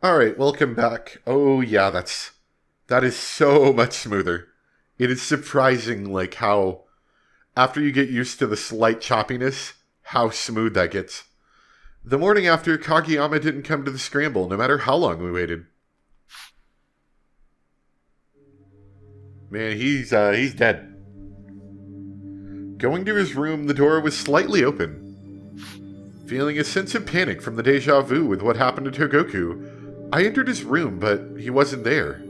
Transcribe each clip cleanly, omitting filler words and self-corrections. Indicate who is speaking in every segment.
Speaker 1: Alright, welcome back. Oh yeah, that is so much smoother. It is surprising like how after you get used to the slight choppiness, how smooth that gets. The morning after, Kageyama didn't come to the scramble, no matter how long we waited. Man, he's dead. Going to his room, the door was slightly open. Feeling a sense of panic from the deja vu with what happened to Togoku, I entered his room, but he wasn't there.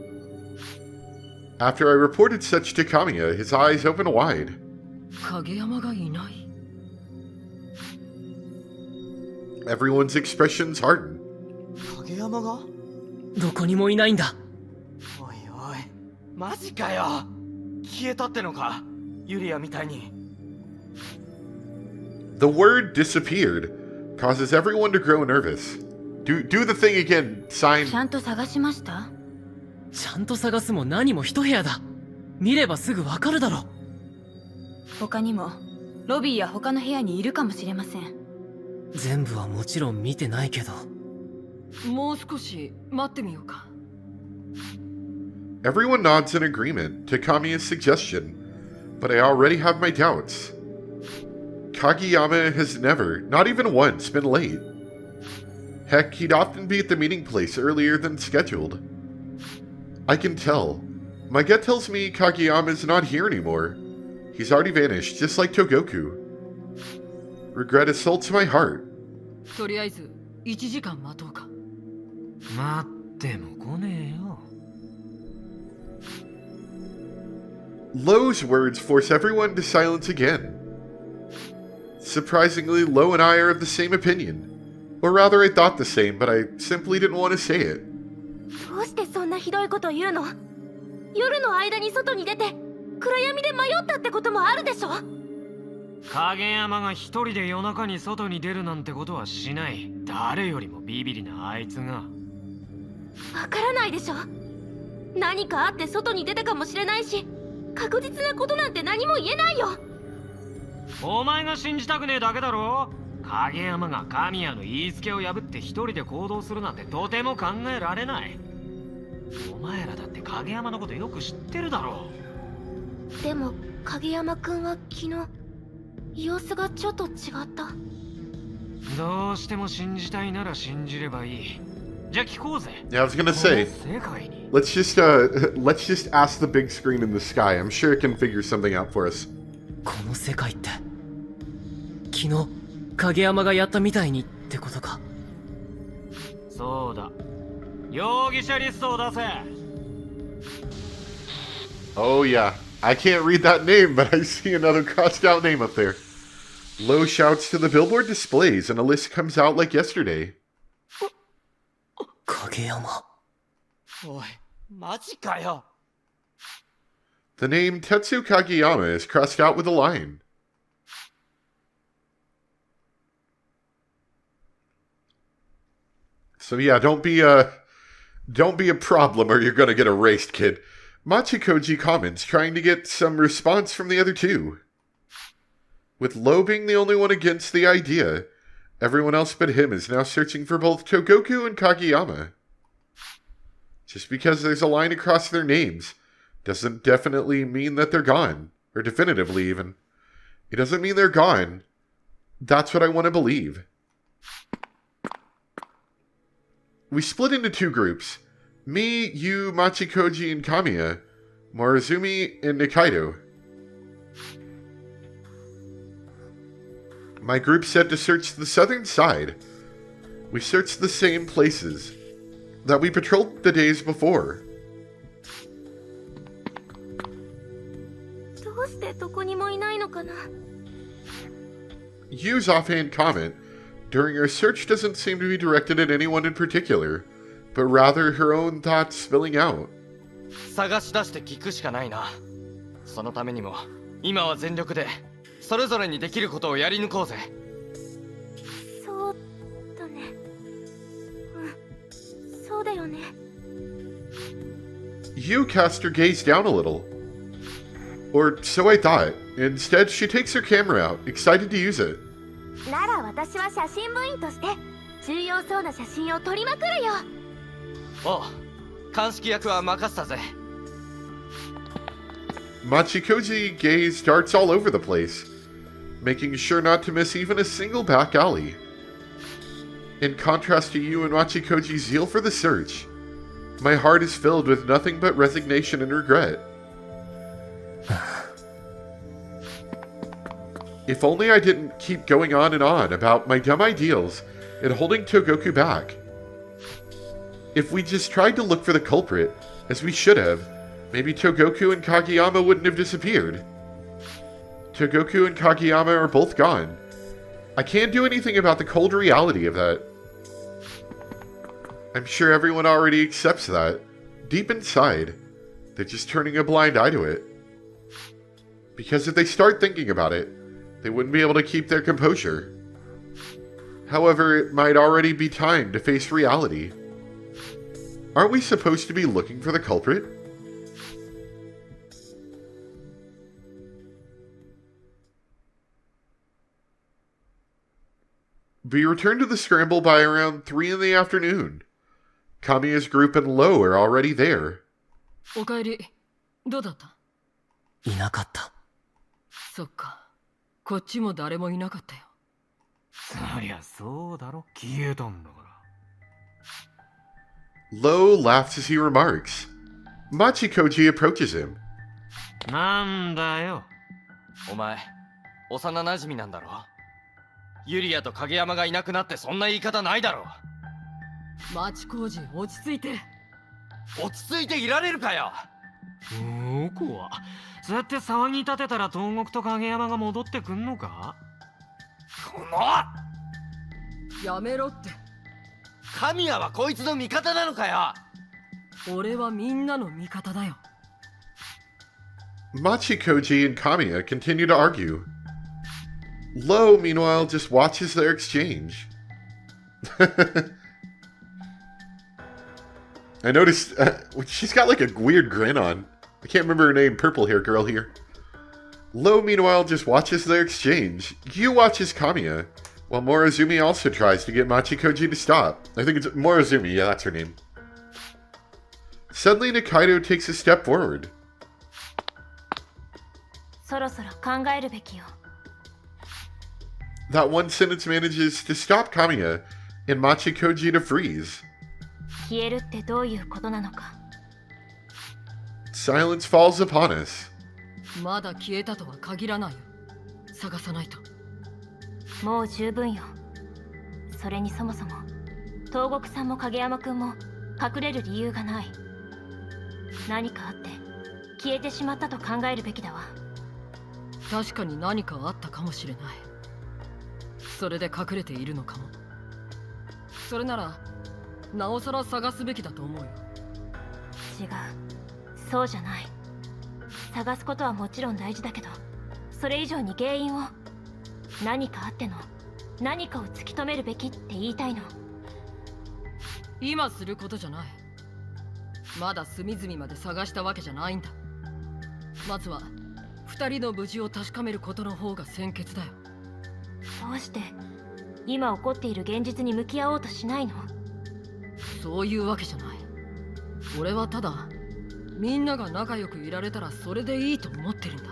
Speaker 1: After I reported such to Kamiya, his eyes opened wide. Everyone's expressions hardened.
Speaker 2: 影山が
Speaker 3: どこにもいないんだ。
Speaker 2: おいおい、マジかよ。消えたってのか、ユリアみたいに。
Speaker 1: The word disappeared causes everyone to grow nervous. Do the thing again, sign.
Speaker 4: ちゃんと探しました？
Speaker 3: ちゃんと探すも何も一部屋だ。見ればすぐわかるだろ。
Speaker 4: 他にもロビーや他の部屋にいるかもしれません。
Speaker 3: 全部はもちろん見てないけど。
Speaker 4: もう少し待ってみようか。
Speaker 1: Everyone nods in agreement to Kamiya's suggestion, but I already have my doubts. Kageyama has never, not even once, been late. Heck, he'd often be at the meeting place earlier than scheduled. I can tell. My gut tells me Kageyama's not here anymore. He's already vanished, just like Togoku. Regret assaults my heart.
Speaker 4: とりあえず1時間待とうか。
Speaker 2: 待っても来ねえよ。
Speaker 1: Lo's words force everyone to silence again. Surprisingly, Lo and I are of the same opinion. Or rather, I thought the same, but I simply didn't want to say it.
Speaker 5: どうしてそんなひどいこと言うの？夜の間に外に出て暗闇で迷ったってこともあるでしょ？
Speaker 2: 影山が一人で夜中に外に出るなんてことはしない。誰よりもビビリなあいつが。
Speaker 5: わからないでしょ？何かあって外に出たかもしれないし、確実なことなんて何も言えないよ。
Speaker 2: お前が信じたくねえだけだろ。影山が神谷の言いつけを破って一人で行動するなんてとても考えられない。お前らだって影山のことよく知ってるだろう。
Speaker 5: でも影山くんは昨日様子がちょっと違った。
Speaker 2: どうしても信じたいなら信じればいい。じゃあ聞こうぜ。
Speaker 1: Yeah, I was gonna say, let's just ask the big screen in the sky. I'm sure it can figure something out for us.
Speaker 3: この世界って昨日影山がやったみたいにってことか。
Speaker 2: そうだ。容疑者リストを出せ。
Speaker 1: Oh yeah, I can't read that name, but I see another crossed out name up there. Lo shouts to the billboard displays and a list comes out like yesterday.
Speaker 3: 影山。
Speaker 2: おい、マジかよ。
Speaker 1: The name Tetsu Kageyama is crossed out with a line. So yeah, don't be a problem or you're gonna get erased, kid. Machikoji comments, trying to get some response from the other two. With Lo being the only one against the idea, everyone else but him is now searching for both Togoku and Kageyama. Just because there's a line across their names doesn't definitely mean that they're gone. Or definitively, even. It doesn't mean they're gone. That's what I want to believe. We split into two groups. Me, you, Machikoji, and Kamiya. Morozumi, and Nikaido. My group set to search the southern side. We searched the same places that we patrolled the days before.
Speaker 5: どうしてどこにもいないのかな？
Speaker 1: Yu's offhand comment during our search doesn't seem to be directed at anyone in particular, but rather her own thoughts spilling out.
Speaker 2: 探し出して聞くしかないな。そのためにも今は全力でそれぞれにできることをやり抜こうぜ。
Speaker 5: そうだね。そうだよね。
Speaker 1: Yu cast her gaze down a little. Or so I thought. Instead, she takes her camera out, excited to use it.
Speaker 5: なら私は写真部員として重要そうな写真を撮りまくるよ。
Speaker 6: おう、鑑識役は任せたぜ。
Speaker 1: Machikoji gazed darts all over the place, making sure not to miss even a single back alley. In contrast to you and Machikoji's zeal for the search, my heart is filled with nothing but resignation and regret. If only I didn't keep going on and on about my dumb ideals and holding Togoku back. If we just tried to look for the culprit, as we should have, maybe Togoku and Kageyama wouldn't have disappeared. Togoku and Kageyama are both gone. I can't do anything about the cold reality of that. I'm sure everyone already accepts that. Deep inside, they're just turning a blind eye to it. Because if they start thinking about it, they wouldn't be able to keep their composure. However, it might already be time to face reality. Aren't we supposed to be looking for the culprit? We return to the scramble by around 3 in the afternoon. Kamiya's group and Lo are already there.
Speaker 7: おかえり。どうだった？
Speaker 3: いなかった。
Speaker 7: そっか。こっちも誰もいなかったよ。
Speaker 2: そりゃそうだろ。消えたんだから。
Speaker 1: Lo laughs as he remarks. Machikoji approaches him.
Speaker 2: なんだよ。
Speaker 6: お前、幼馴染なんだろ。ユリアと影山がいなくなってそんな言い方ないだろ。
Speaker 7: 町工事、落ち着いて。
Speaker 6: 落ち着いていられるかよ。
Speaker 2: 僕はそうやって騒ぎ立てたら東国と影山が戻ってくんのか？
Speaker 6: この
Speaker 7: やめろって。
Speaker 6: 神谷はこいつの味方なのかよ。
Speaker 7: 俺はみんなの味方だよ。
Speaker 1: Machikoji and Kamiya continue to argue. Lo, meanwhile, just watches their exchange. I noticed she's got like a weird grin on. I can't remember her name, purple hair girl here. Lo, meanwhile, just watches their exchange. Yu watches Kamiya, while Morozumi also tries to get Machikoji to stop. I think it's Morozumi, yeah, that's her name. Suddenly, Nikaido takes a step forward.
Speaker 5: そろそろ考えるべきよ。
Speaker 1: That one sentence manages to stop Kamiya and Machikoji to freeze.
Speaker 5: 消えるってどういうことなのか。
Speaker 1: Silence falls upon us.
Speaker 7: まだ消えたとは限らないよ。探さないと。
Speaker 5: もう十分よ。それにそもそも東国さんも影山くんも隠れる理由がない。何かあって消えてしまったと考えるべきだわ。
Speaker 7: 確かに何かあったかもしれない。それで隠れているのかも。それならなおさら探すべきだと思うよ。
Speaker 5: 違う、そうじゃない。探すことはもちろん大事だけど、それ以上に原因を、何かあっての何かを突き止めるべきって言いたいの。
Speaker 7: 今することじゃない。まだ隅々まで探したわけじゃないんだ。まずは二人の無事を確かめることの方が先決だよ。
Speaker 5: どうして今起こっている現実に向き合おうとしないの？
Speaker 7: そういうわけじゃない。俺はただみんなが仲良くいられたらそれでいいと思ってるんだ。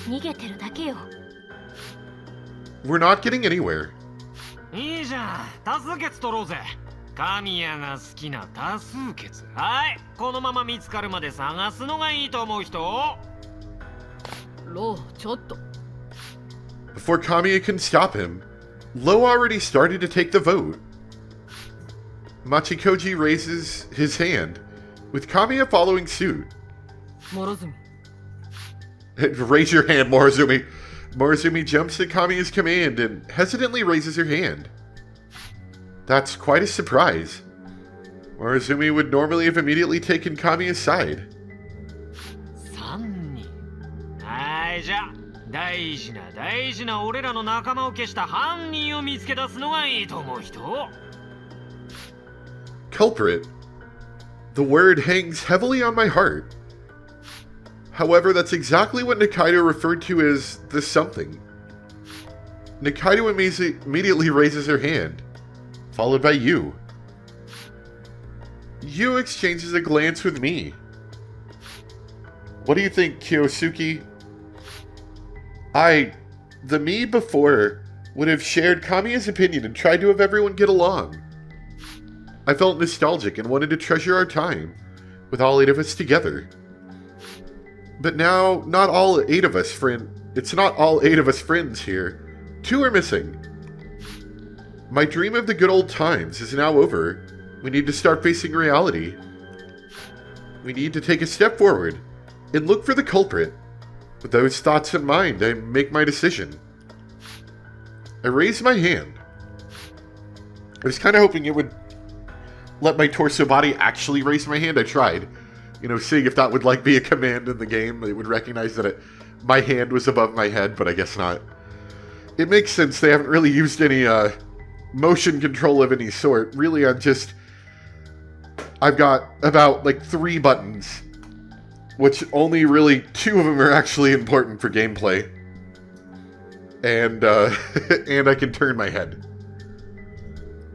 Speaker 5: 逃げてるだけよ。
Speaker 1: We're not getting anywhere.
Speaker 2: いいじゃん、多数決取ろうぜ。神谷が好きな多数決。はい、このまま見つかるまで探すのがいいと思う人。
Speaker 7: ロー、ちょっと。
Speaker 1: Before Kamiya can stop him, Lo already started to take the vote. Machikoji raises his hand, with Kamiya following suit.
Speaker 7: 諸角。
Speaker 1: Raise your hand, Morozumi. Morozumi jumps at Kamiya's command and hesitantly raises her hand. That's quite a surprise. Morozumi would normally have immediately taken Kamiya's side.
Speaker 2: 3人。はい、じゃあ大事な俺らの仲間を消した犯人を見つけ出すのがいいと思う人。
Speaker 1: Culprit. The word hangs heavily on my heart. However, that's exactly what Nikaido referred to as the something. Nikaido immediately raises her hand, followed by you. Yu exchanges a glance with me. What do you think, Kyosuke? The me before, would have shared Kamiya's opinion and tried to have everyone get along. I felt nostalgic and wanted to treasure our time, with all 8 of us together. But now, it's not all 8 of us friends here. 2 are missing. My dream of the good old times is now over. We need to start facing reality. We need to take a step forward and look for the culprit. With those thoughts in mind, I make my decision. I raise my hand. I was kind of hoping it would let my torso body actually raise my hand. I tried. Seeing if that would be a command in the game. It would recognize that my hand was above my head, but I guess not. It makes sense. They haven't really used any motion control of any sort. Really, I've got about 3 buttons, which only really 2 of them are actually important for gameplay. And and I can turn my head.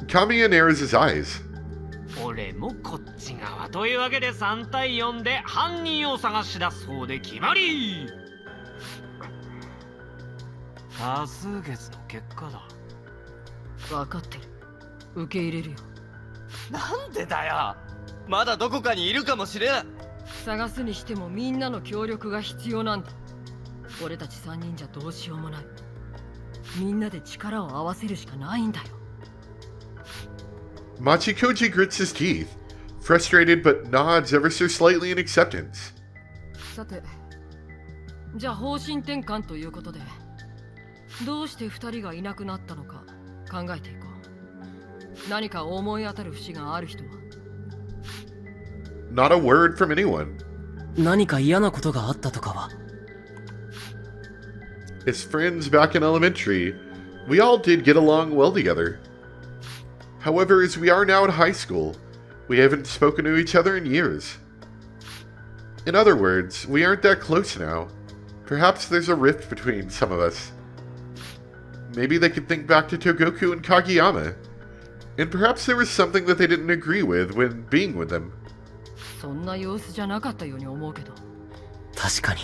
Speaker 1: Kamiya narrows his eyes.
Speaker 2: 俺もこっち側というわけで3対4で犯人を探し出す方で決まり。多数決の結果だ。
Speaker 7: 分かってる。受け入れるよ。
Speaker 6: なんでだよ。まだどこかにいるかもしれん。
Speaker 7: 探すにしてもみんなの協力が必要なんだ。俺たち3人じゃどうしようもない。みんなで力を合わせるしかないんだよ。
Speaker 1: Machikoji grits his teeth, frustrated but nods ever so slightly in acceptance.
Speaker 7: さて、じゃあ方針転換ということで、どうして2人がいなくなったのか考えていこう。何か思い当たる節がある人は？
Speaker 1: Not a word from anyone.
Speaker 3: 何か嫌なことがあったとかは？
Speaker 1: As friends back in elementary, we all did get along well together. However, as we are now in high school, we haven't spoken to each other in years. In other words, we aren't that close now. Perhaps there's a rift between some of us. Maybe they could think back to Togoku and Kageyama, and perhaps there was something that they didn't agree with when being with them.
Speaker 7: そんな様子じゃなかったように思うけど。
Speaker 3: 確かに。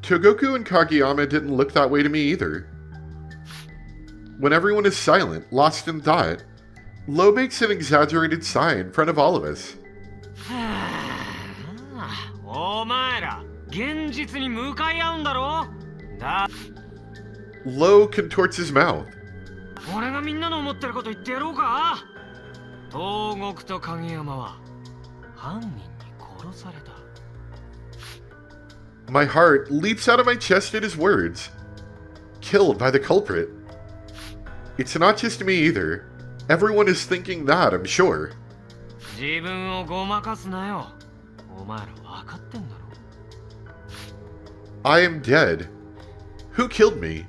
Speaker 1: Togoku and Kageyama didn't look that way to me either. When everyone is silent, lost in thought, Lo makes an exaggerated sigh in front of all of us.
Speaker 2: お前ら現実に向かい合うんだろ。
Speaker 1: Lo contorts his mouth.
Speaker 2: 俺がみんなの思ってること言ってやろうか。東国と影山は犯人に殺された。
Speaker 1: My heart leaps out of my chest at his words. Killed by the culprit. It's not just me either. Everyone is thinking that, I'm sure.
Speaker 2: 自分をごまかすなよ。お前ら分かってんだろ。
Speaker 1: I am dead. Who killed me?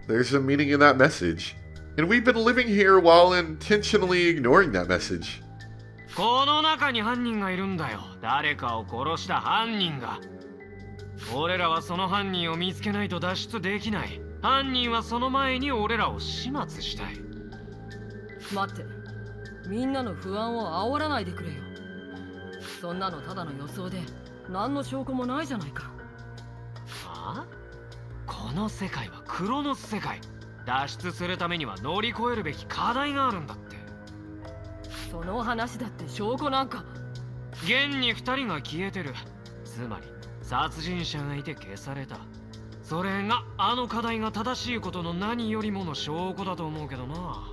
Speaker 1: There's some meaning in that message. And we've been living here while intentionally ignoring that message.
Speaker 2: この中に犯人がいるんだよ。誰かを殺した犯人が。俺らはその犯人を見つけないと脱出できない。犯人はその前に俺らを始末したい。
Speaker 7: 待って、みんなの不安を煽らないでくれよ。そんなのただの予想で何の証拠もないじゃないか。
Speaker 2: あ？この世界はクロノス世界。脱出するためには乗り越えるべき課題があるんだって。
Speaker 7: その話だって証拠なんか。
Speaker 2: 現に2人が消えてる。つまり殺人者がいて消された。それがあの課題が正しいことの何よりもの証拠だと思うけどな。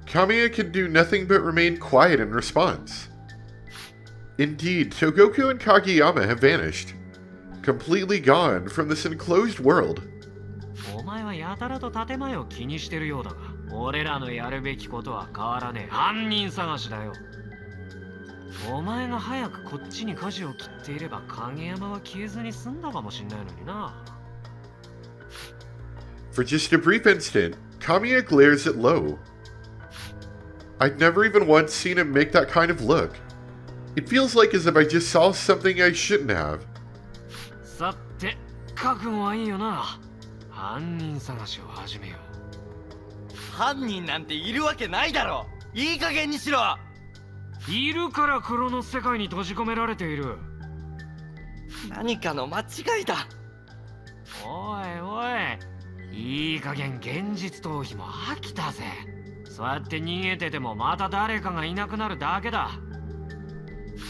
Speaker 1: Kamiya could do nothing but remain quiet in response. Indeed, Togoku and Kageyama have vanished. Completely gone from this enclosed world.
Speaker 2: お前はやたらと建前を気にしてるようだが、俺らのやるべきことは変わらねえ。犯人探しだよ。お前が早くこっちに舵を切っていれば影山は消えずに済んだかもしんないのにな。
Speaker 1: For just a brief instant, Kamiya glares at Lo. I'd never even once seen him make that kind of look. It feels like as if I just saw something I shouldn't have.
Speaker 2: さて、覚悟はいいよな。犯人探しを始めよう。
Speaker 6: 犯人なんているわけないだろ。いい加減にしろ。
Speaker 2: いるからクロノス世界に閉じ込められている。
Speaker 6: 何かの間違いだ。
Speaker 2: おいおい、いい加減現実逃避も飽きたぜ。そうやって逃げててもまた誰かがいなくなるだけだ。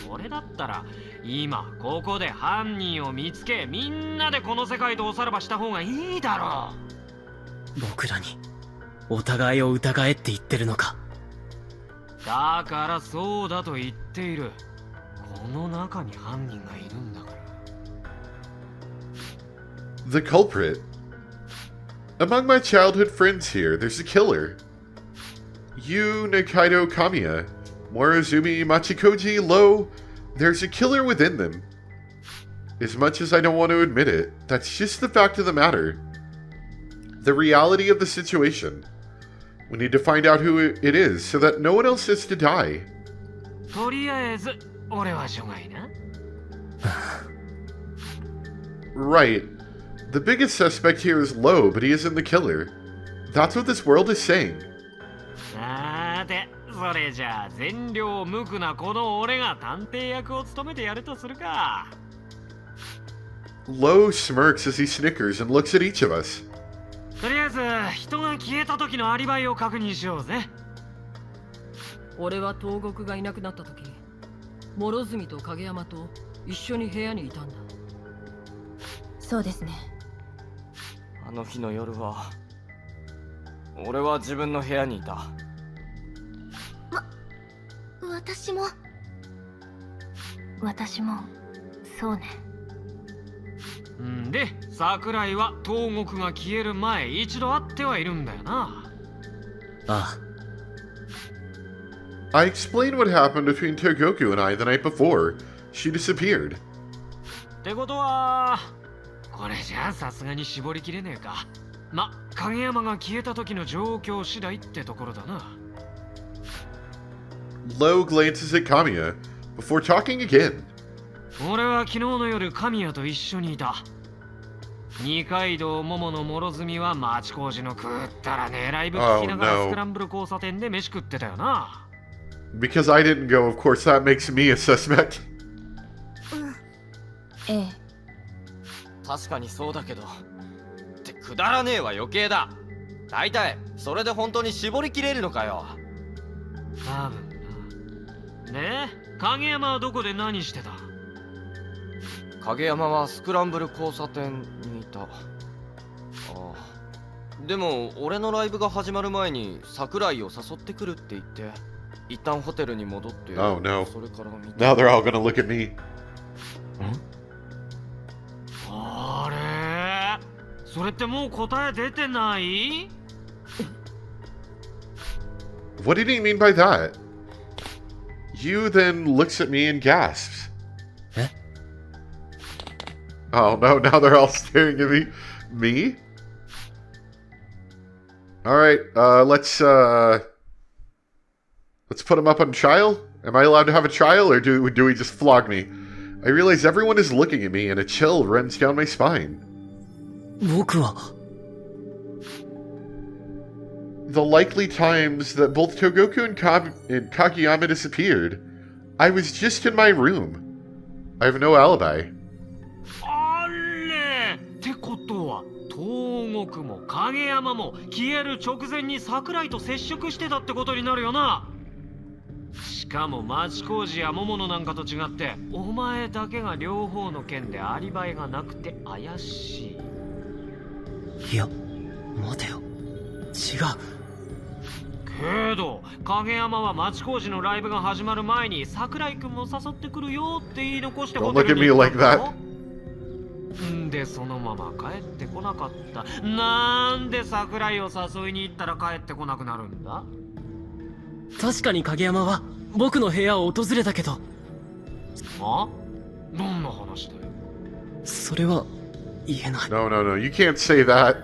Speaker 2: 俺だったら今ここで犯人を見つけ、みんなでこの世界とおさらばした方がいいだろう。
Speaker 3: 僕らにお互いを疑えって言ってるのか。
Speaker 2: だからそうだと言っている。この中に犯人がいるんだから。
Speaker 1: The culprit. Among my childhood friends here, there's a killer. You, Nikaido Kamiya, Morozumi, Machikoji, Lo, there's a killer within them. As much as I don't want to admit it, that's just the fact of the matter. The reality of the situation. We need to find out who it is so that no one else has to die.
Speaker 2: とりあえず俺は除外な。
Speaker 1: Right. The biggest suspect here is Lo, but he isn't the killer. That's what this world is saying.
Speaker 2: さて、それじゃあ善良無垢なこの俺が探偵役を務めてやるとするか。
Speaker 1: Lo smirks as he snickers and looks at each of us.
Speaker 2: とりあえず人が消えた時のアリバイを確認しようぜ。
Speaker 7: 俺は東国がいなくなった時、諸角と影山と一緒に部屋にいたんだ。
Speaker 4: そうですね。
Speaker 6: あの日の夜は俺は自分の部屋にいた。
Speaker 5: 私もそうね。
Speaker 2: んで、桜井は東国が消える前一度会ってはいるんだよな。
Speaker 3: あ
Speaker 1: I explained what happened between Togoku and I the night before. She disappeared.
Speaker 2: ってことはこれじゃあさすがに絞りきれねえか。ま、影山が消えた時の状況次第ってところだな。
Speaker 1: Lo glances at Kamiya before talking again.
Speaker 2: 俺は昨日の夜神谷と一緒にいた。二階堂桃の諸角は町工事の食ったらねえライブ聞きながらスクランブル交差点で飯食ってたよな。
Speaker 1: Because I didn't go, of course that makes me a suspect.
Speaker 4: ええ。
Speaker 6: 確かにそうだけど、ってくだらねえは余計だ。大体それで本当に絞りきれるのかよ。
Speaker 2: 多分な。で、影山はどこで何してた？
Speaker 6: 影山はスクランブル交差点にいた。ああ、でも俺のライブが始まる前に桜井を誘ってくるって言って一旦ホテルに戻って、
Speaker 1: Oh no.
Speaker 6: それから見て。
Speaker 1: Now they're all gonna look at me.
Speaker 2: あれ？それってもう答え出てない？
Speaker 1: What did he mean by that? You then looks at me and gasps.
Speaker 3: Eh?
Speaker 1: Oh no, now they're all staring at me. Me? Alright, let's put him up on trial? Am I allowed to have a trial, or do we just flog me? I realize everyone is looking at me and a chill runs down my spine.
Speaker 3: 僕は
Speaker 1: The likely times that both Togoku and Kageyama disappeared, I was just in my room. I have no alibi.
Speaker 2: あれってことは東国も影山も消える直前に桜井と接触してたってことになるよな。しかも町工事や桃野なんかと違ってお前だけが両方の件でアリバイがなくて怪しい。
Speaker 3: いや待てよ、違う。
Speaker 2: けど影山は町工事のライブが始まる前に桜井くんも誘ってくるよって言い残してホテルに行ったんだろ。んでそのまま帰ってこなかった。なんで桜井を誘いに行ったら帰ってこなくなるんだ？
Speaker 3: 確かに影山は僕の部屋を訪れたけど。
Speaker 2: あ？どんな話だよ。
Speaker 3: それは言えない。
Speaker 1: No, no, no, you can't say that.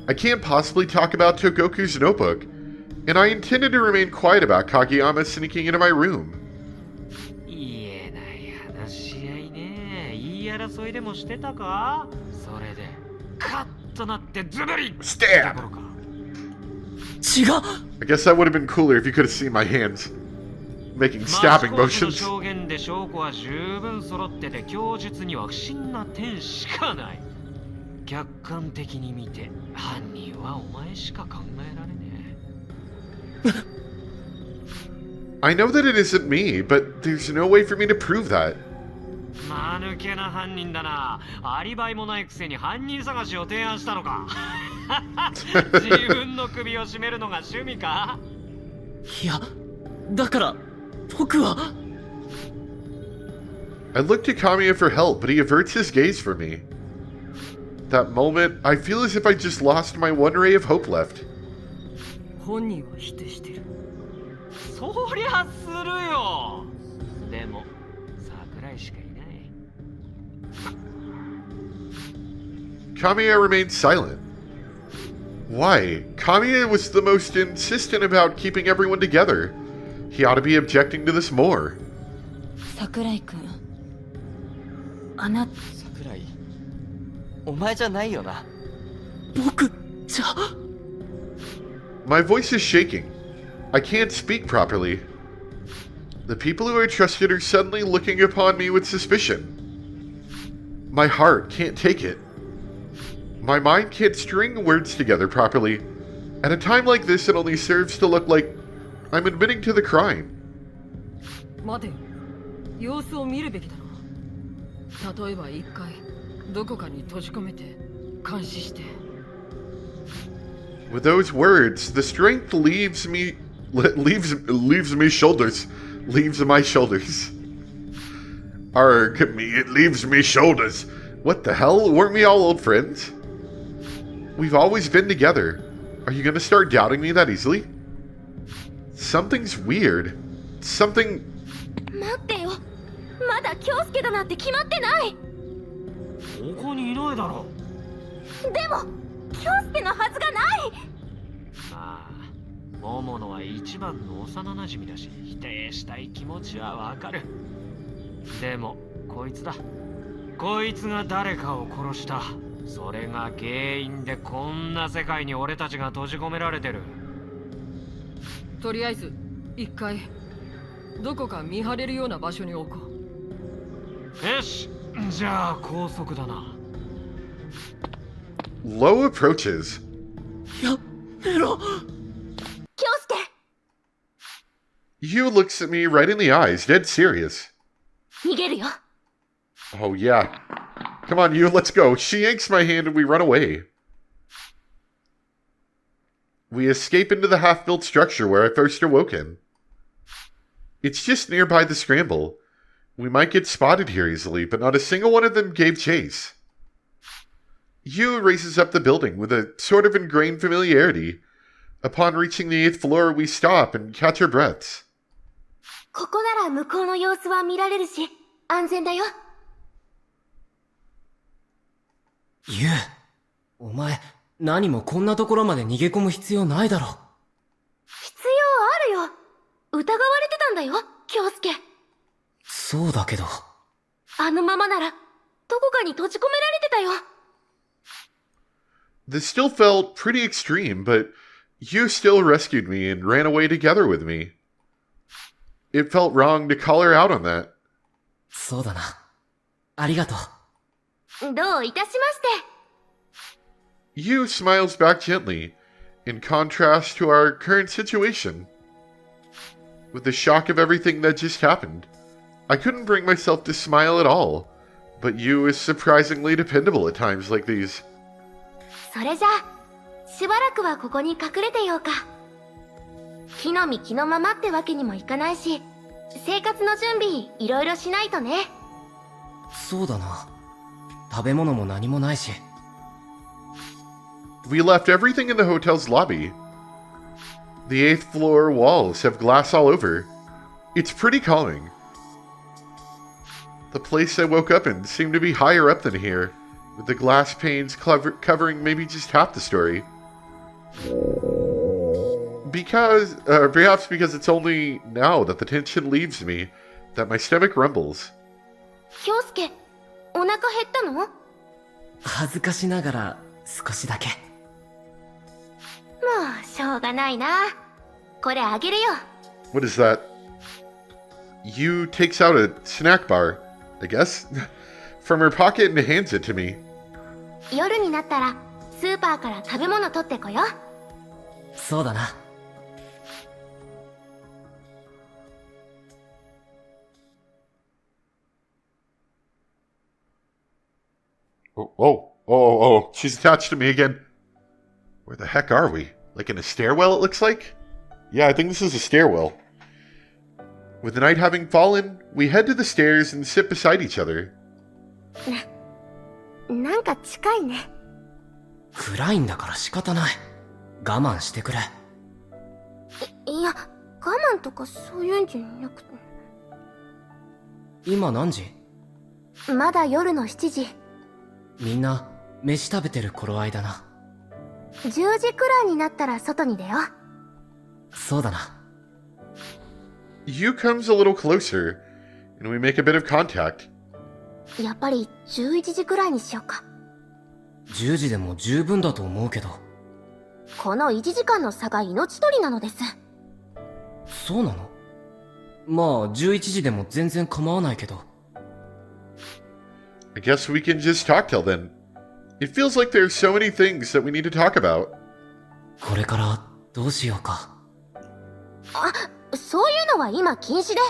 Speaker 1: I can't possibly talk about Togoku's notebook, and I intended to remain quiet about Kageyama sneaking into my room.
Speaker 2: 言えない話し合いね。言い争いでもしてたか？それでカッとなってズブリッってところか。
Speaker 3: 違う。
Speaker 1: I guess that would have been cooler if you could have seen my hands making
Speaker 2: マ
Speaker 1: stabbing
Speaker 2: コーチの
Speaker 1: motions.
Speaker 2: 証言で証拠は十分揃ってて供述には不審な点しかない。客観的に見て犯人はお前しか考えられねえ。
Speaker 1: I know that it isn't me, but there's no way for me to prove that.
Speaker 2: 間抜けな犯人だな。アリバイもないくせに犯人探しを提案したのか。自分の首を絞めるのが趣味か。
Speaker 3: いや、だから僕は。
Speaker 1: I look to Kamiya for help, but he averts his gaze from me. That moment, I feel as if I just lost my one ray of hope left.
Speaker 7: 本人は否定してる。
Speaker 2: そりゃするよ。でも桜井しかいない。
Speaker 1: Kamiya remained silent. Why? Kamiya was the most insistent about keeping everyone together. He ought to be objecting to this more.
Speaker 4: 桜井くん、あなた。
Speaker 6: 桜井、お前じゃないよな。
Speaker 3: 僕じゃ。
Speaker 1: My voice is shaking. I can't speak properly. The people who I trusted are suddenly looking upon me with suspicion. My heart can't take it. My mind can't string words together properly. At a time like this, it only serves to look like I'm admitting to the crime.
Speaker 7: 待てよ、様子を見るべきだろう。例えば一回どこかに閉じ込めて監視して。
Speaker 1: With those words, the strength leaves my shoulders. Leaves my shoulders. Arg me, it leaves me shoulders. What the hell? Weren't we all old friends? We've always been together. Are you gonna start doubting me that easily? Something's weird. Something...
Speaker 5: 待ってよ、まだ京介だなんて決まってない。
Speaker 2: ここにいないだろ。
Speaker 5: でも京介のはずがない。
Speaker 2: まあ桃野は一番の幼馴染だし、否定したい気持ちはわかる。でもこいつだ。こいつが誰かを殺した。それが原因でこんな世界に俺たちが閉じ込められてる。
Speaker 7: とりあえず一回どこか見張れるような場所に置こう。
Speaker 2: よし、じゃあ高速だな。
Speaker 1: Low approaches.
Speaker 3: やめろ。
Speaker 5: 京介、
Speaker 1: Yu looks at me right in the eyes, dead serious.
Speaker 5: 逃げるよ。
Speaker 1: Oh yeah. Come on, Yu, let's go. She yanks my hand and we run away. We escape into the half-built structure where I first awoken. It's just nearby the scramble. We might get spotted here easily, but not a single one of them gave chase. Yu races up the building with a sort of ingrained familiarity. Upon reaching the 8th floor, we stop and catch our breaths.
Speaker 5: ここなら向こうの様子は見られるし、安全だよ。
Speaker 3: ユウ、お前何もこんなところまで逃げ込む必要ないだろ。
Speaker 5: 必要あるよ。疑われてたんだよ、京介。
Speaker 3: そうだけど。
Speaker 5: あのままならどこかに閉じ込められてたよ。
Speaker 1: This still felt pretty extreme, but you still rescued me and ran away together with me. It felt wrong to call her out on that.
Speaker 3: そうだな。ありがとう。
Speaker 5: どういたしまして。
Speaker 1: Yu smiles back gently, in contrast to our current situation. With the shock of everything that just happened, I couldn't bring myself to smile at all, but Yu is surprisingly dependable at times like these.
Speaker 5: それじゃあしばらくはここに隠れてようか。木の実木のままってわけにもいかないし、生活の準備いろいろしないとね。
Speaker 3: そうだな。食べ物も何もないし。
Speaker 1: We left everything in the hotel's lobby. The 8th floor walls have glass all over. It's pretty calming. The place I woke up in seemed to be higher up than here, with the glass panes covering maybe just half the story. Perhaps because it's only now that the tension leaves me, that my stomach rumbles.
Speaker 5: 京介、お腹減ったの？
Speaker 3: 恥ずかしながら少しだけ。
Speaker 5: もうしょうょうがないな。これあげるよ。
Speaker 1: What is that? Yu takes out a snack bar, I guess, from her pocket and hands it to me.
Speaker 5: 夜になったらスーパーから食べ物取ってこよう。
Speaker 3: そうだな。
Speaker 1: Oh, she's attached to me again. Where the heck are we? Like in a stairwell, it looks like? Yeah, I think this is a stairwell. With the night having fallen, we head to the stairs and sit beside each other.
Speaker 5: なんか近いね。
Speaker 3: 暗いんだから仕方ない。我慢してくれ。
Speaker 5: いや、我慢とかそういうんじゃなくて。
Speaker 3: 今何時？
Speaker 5: まだ夜の7時。
Speaker 3: みんな飯食べてる頃合いだな。
Speaker 5: 10時くらいになったら外に出よう。
Speaker 3: そうだな。
Speaker 1: Yu comes a little closer, and we make a bit of contact.
Speaker 5: やっぱり11時くらいにしようか。
Speaker 3: 10時でも十分だと思うけど。
Speaker 5: この1時間の差が命取りなのです。
Speaker 3: そうなの？まあ11時でも全然構わないけど。
Speaker 1: I guess we can just talk till then. It feels like there's so many things that we need to talk about.
Speaker 3: これからどうしようか。
Speaker 5: あ、そういうのは今禁止で。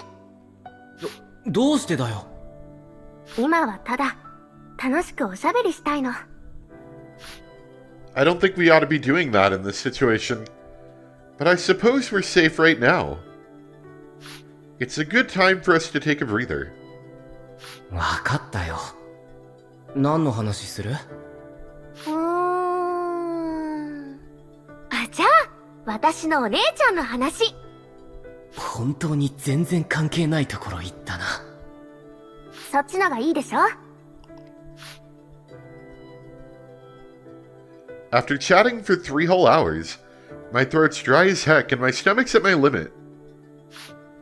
Speaker 3: どうしてだよ。
Speaker 5: 今はただ楽しくおしゃべりしたいの。
Speaker 1: I don't think we ought to be doing that in this situation, but I suppose we're safe right now. It's a good time for us to take a breather.
Speaker 3: わかったよ。何の話する？
Speaker 5: じゃあ私のお姉ちゃんの話。
Speaker 3: 本当に全然関係ないところ行ったな。
Speaker 5: そっちのがいいでしょ。
Speaker 1: After chatting for 3 whole hours, my throat's dry as heck and my stomach's at my limit.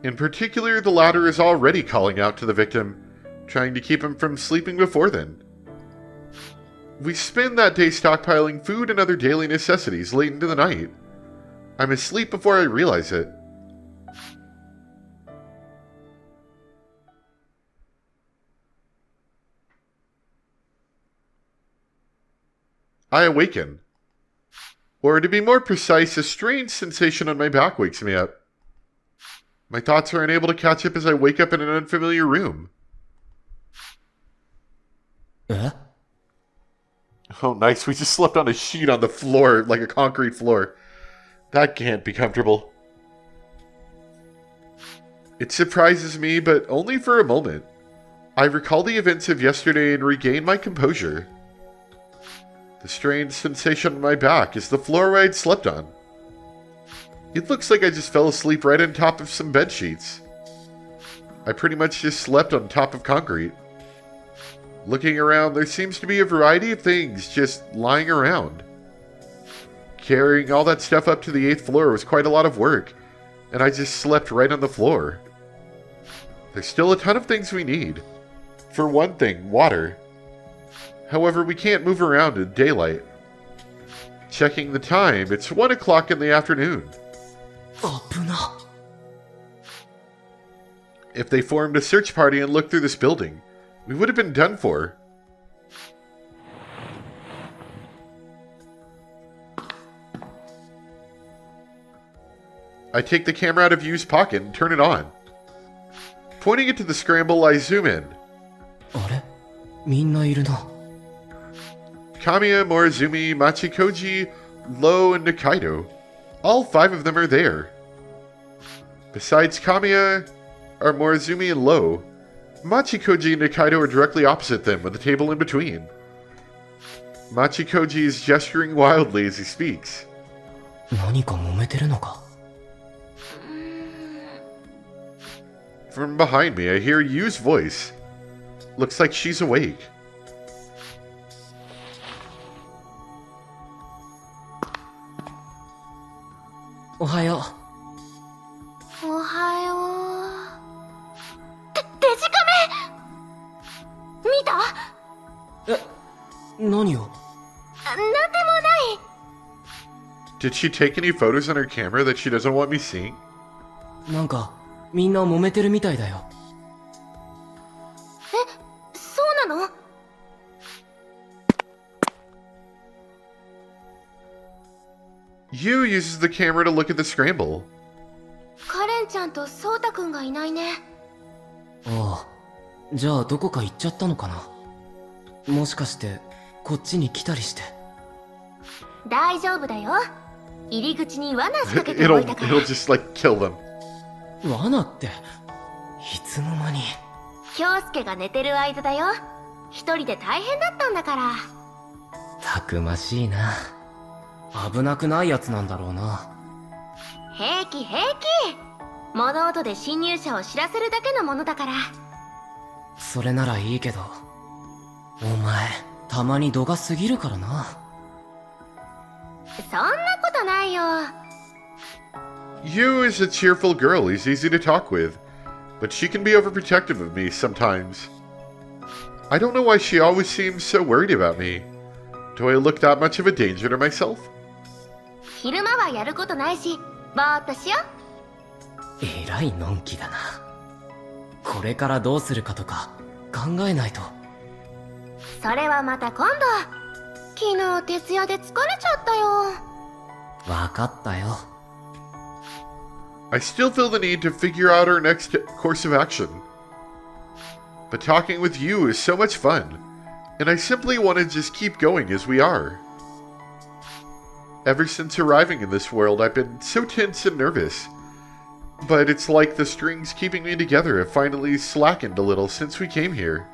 Speaker 1: In particular, the latter is already calling out to the victim, trying to keep him from sleeping before then. We spend that day stockpiling food and other daily necessities late into the night. I'm asleep before I realize it. I awaken. Or to be more precise, a strange sensation on my back wakes me up. My thoughts are unable to catch up as I wake up in an unfamiliar room.
Speaker 3: え？
Speaker 1: Oh, nice. We just slept on a sheet on the floor, like a concrete floor. That can't be comfortable. It surprises me, but only for a moment. I recall the events of yesterday and regain my composure. The strange sensation on my back is the floor I'd slept on. It looks like I just fell asleep right on top of some bed sheets. I pretty much just slept on top of concrete. Looking around, there seems to be a variety of things just lying around. Carrying all that stuff up to the 8th floor was quite a lot of work, and I just slept right on the floor. There's still a ton of things we need. For one thing, water. However, we can't move around in daylight. Checking the time, it's 1 o'clock in the afternoon.
Speaker 3: 危な。
Speaker 1: If they formed a search party and looked through this building, we would have been done for. I take the camera out of Yu's pocket and turn it on. Pointing it to the scramble, I zoom in.
Speaker 3: あれ？みんないるな。
Speaker 1: Kamiya, Morizumi, Machikoji, Lo, and Nikaido. All 5 of them are there. Besides Kamiya are Morizumi and Lo. Machikoji and Nikaido are directly opposite them, with a table in between. Machikoji is gesturing wildly as he speaks.
Speaker 3: 何か揉めてるのか？
Speaker 1: From behind me, I hear Yu's voice. Looks like she's awake.
Speaker 3: おはよ
Speaker 5: おはよう。デジカメ見た？
Speaker 3: う。え、何を？
Speaker 5: なんでもない。
Speaker 1: Did she take any photos on her camera that she doesn't want me seeing?
Speaker 3: なんかみんな揉めてるみたいだよ。
Speaker 5: そうなの？
Speaker 1: Yu uses the camera to look at the scramble.
Speaker 5: カレンちゃんとソータくんがいないね。
Speaker 3: ああ、じゃあどこか行っちゃったのかな。もしかしてこっちに来たりして。
Speaker 5: 大丈夫だよ。入り口に罠仕掛けておいたから。
Speaker 1: it'll just like kill them.
Speaker 3: 罠っていつの間に。
Speaker 5: 京介が寝てる間だよ。一人で大変だったんだから。
Speaker 3: たくましいな。危なくないやつなんだろうな。
Speaker 5: 平気平気。物音で侵入者を知らせるだけのものだから。
Speaker 3: それならいいけど、お前たまに度が過ぎるからな。
Speaker 5: そんなことないよ。
Speaker 1: Yu is a cheerful girl who's easy to talk with, but she can be overprotective of me sometimes. I don't know why she always seems so worried about me. Do I look that much of a danger to myself?
Speaker 5: 昼間はやることないし、ぼーっとしよ。
Speaker 3: えらいのんきだな。これからどうするかとか考えないと。
Speaker 5: それはまた今度。昨日徹夜で疲れちゃったよ。
Speaker 3: わかったよ。
Speaker 1: I still feel the need to figure out our next course of action. But talking with you is so much fun, and I simply want to just keep going as we are. Ever since arriving in this world, I've been so tense and nervous. But it's like the strings keeping me together have finally slackened a little since we came here.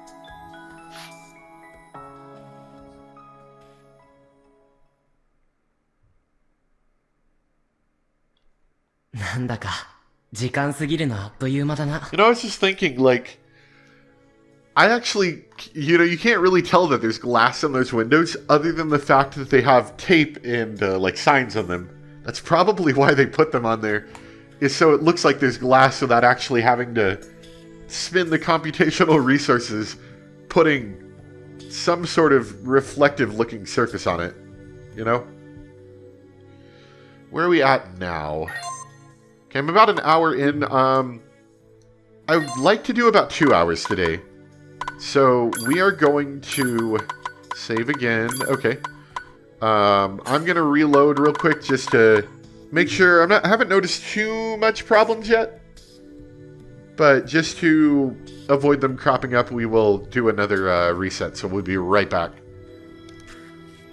Speaker 3: なんだか時間過ぎるのあっという間だな。
Speaker 1: You know, I was just thinking, like, I actually, you know, you can't really tell that there's glass in those windows other than the fact that they have tape and, like, signs on them. That's probably why they put them on there, is so it looks like there's glass without actually having to spend the computational resources putting some sort of reflective-looking surface on it, you know? Where are we at now? Okay, I'm about an hour in. I would like to do about 2 hours today. So we are going to save again. Okay. I'm going to reload real quick just to make sure. I haven't noticed too much problems yet. But just to avoid them cropping up, we will do another reset. So we'll be right back.